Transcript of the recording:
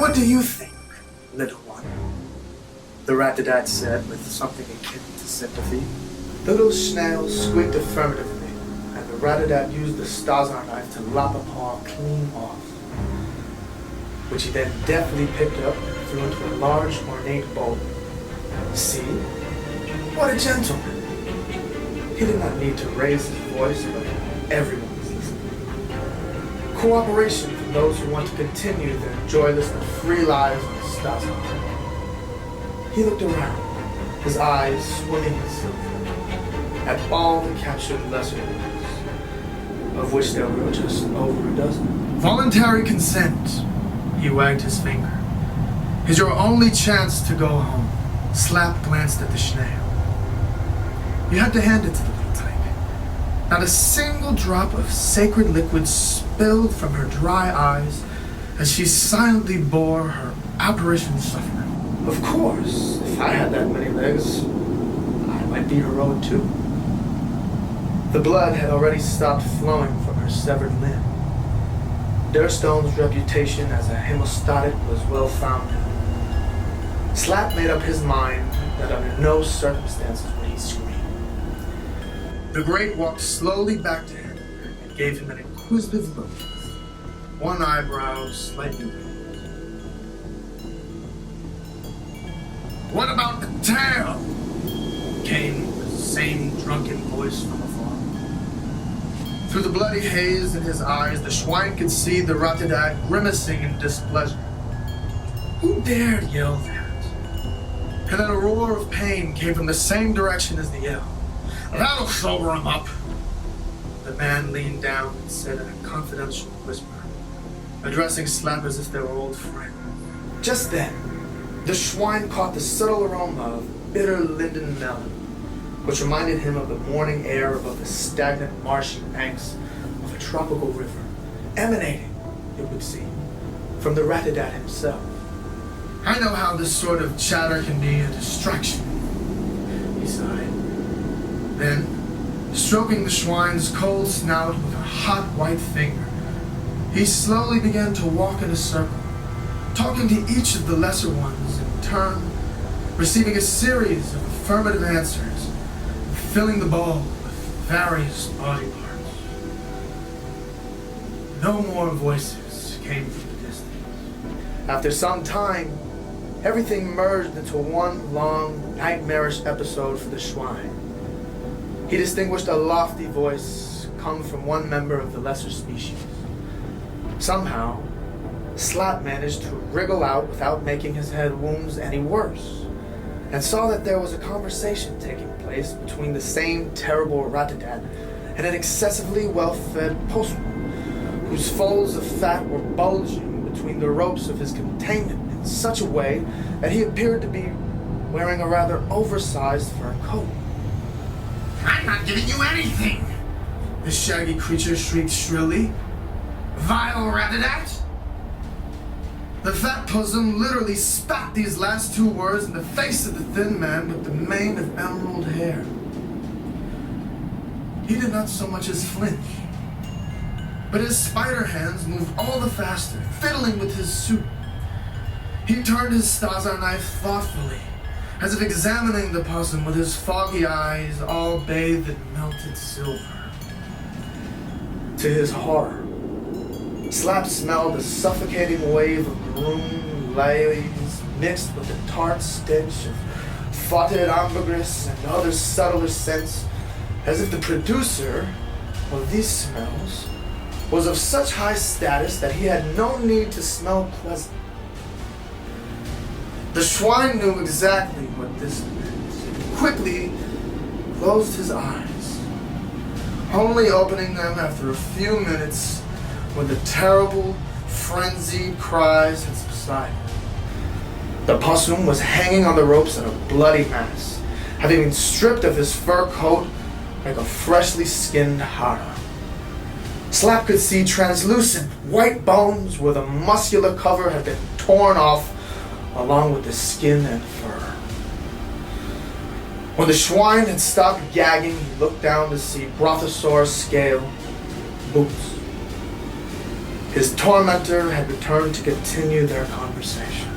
what do you think, little one? The Rat-a-tat said with something akin to sympathy. The little snail squeaked affirmatively, and the Rat-a-tat used the Stazar knife to lop a paw clean off, which he then deftly picked up and threw into a large, ornate bowl. See? What a gentleman! He did not need to raise his voice, but everyone was listening. Cooperation from those who want to continue their joyless and free lives on Stazar. He looked around, his eyes swimming in silver, at all the captured lesser ones, of which there were just over a dozen. Voluntary consent, he wagged his finger, is your only chance to go home. Slap glanced at the snail. You had to hand it to the little tyke. Not a single drop of sacred liquid spilled from her dry eyes as she silently bore her apparition's suffering. Of course, if I had that many legs, I might be heroic too. The blood had already stopped flowing from her severed limb. Durstone's reputation as a hemostatic was well founded. Slap made up his mind that under no circumstances would he scream. The Great walked slowly back to him and gave him an inquisitive look, one eyebrow slightly raised. What about the tail? Came the same drunken voice from afar. Through the bloody haze in his eyes, the Schwein could see the Rat-a-tat grimacing in displeasure. Who dared yell that? And then a roar of pain came from the same direction as the yell. That'll sober him up. The man leaned down and said in a confidential whisper, addressing Slap as if they were old friends. Just then, the Schwein caught the subtle aroma of bitter linden melon, which reminded him of the morning air above the stagnant marshy banks of a tropical river, emanating, it would seem, from the Rat-a-tat himself. I know how this sort of chatter can be a distraction, he sighed. Then, stroking the Schwein's cold snout with a hot white finger, he slowly began to walk in a circle, talking to each of the lesser ones in turn, receiving a series of affirmative answers, filling the bowl with various body parts. No more voices came from the distance. After some time, everything merged into one long, nightmarish episode for the Schwein. He distinguished a lofty voice come from one member of the lesser species. Somehow, Slap managed to wriggle out without making his head wounds any worse, and saw that there was a conversation taking place between the same terrible Rat-a-tat and an excessively well-fed postman, whose folds of fat were bulging between the ropes of his containment in such a way that he appeared to be wearing a rather oversized fur coat. I'm not giving you anything! The shaggy creature shrieked shrilly. Vile Rat-a-tat! The fat possum literally spat these last two words in the face of the thin man with the mane of emerald hair. He did not so much as flinch, but his spider hands moved all the faster, fiddling with his suit. He turned his Stazar knife thoughtfully, as if examining the possum with his foggy eyes all bathed in melted silver. To his horror, Slap smelled a suffocating wave of maroon glaze mixed with the tart stench of fauted ambergris and other subtler scents, as if the producer of these smells was of such high status that he had no need to smell pleasant. The Schwein knew exactly what this meant, and quickly closed his eyes, only opening them after a few minutes when the terrible, frenzied cries had subsided. The possum was hanging on the ropes in a bloody mass, having been stripped of his fur coat like a freshly skinned hara. Slap could see translucent white bones where the muscular cover had been torn off along with the skin and fur. When the Schwein had stopped gagging, he looked down to see Brachiosaurus scale, boots. His tormentor had returned to continue their conversation.